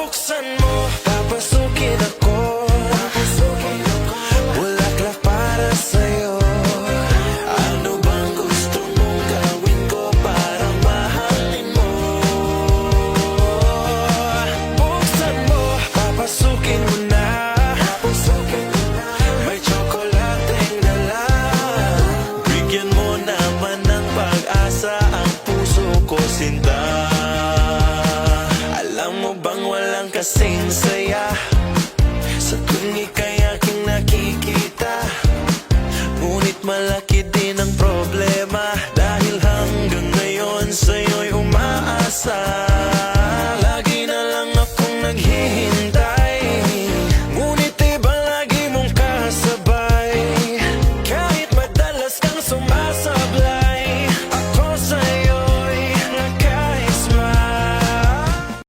Buksan mo, papasukin ako. Bulaklak para sa'yo. Ano bang gusto mong gawin ko para mahalin mo? Buksan mo, papasukin mo na. May tsokolateng dala. Bigyan mo naman ng pag-asa ang puso ko, sinta. Alam mo bang walang kasing saya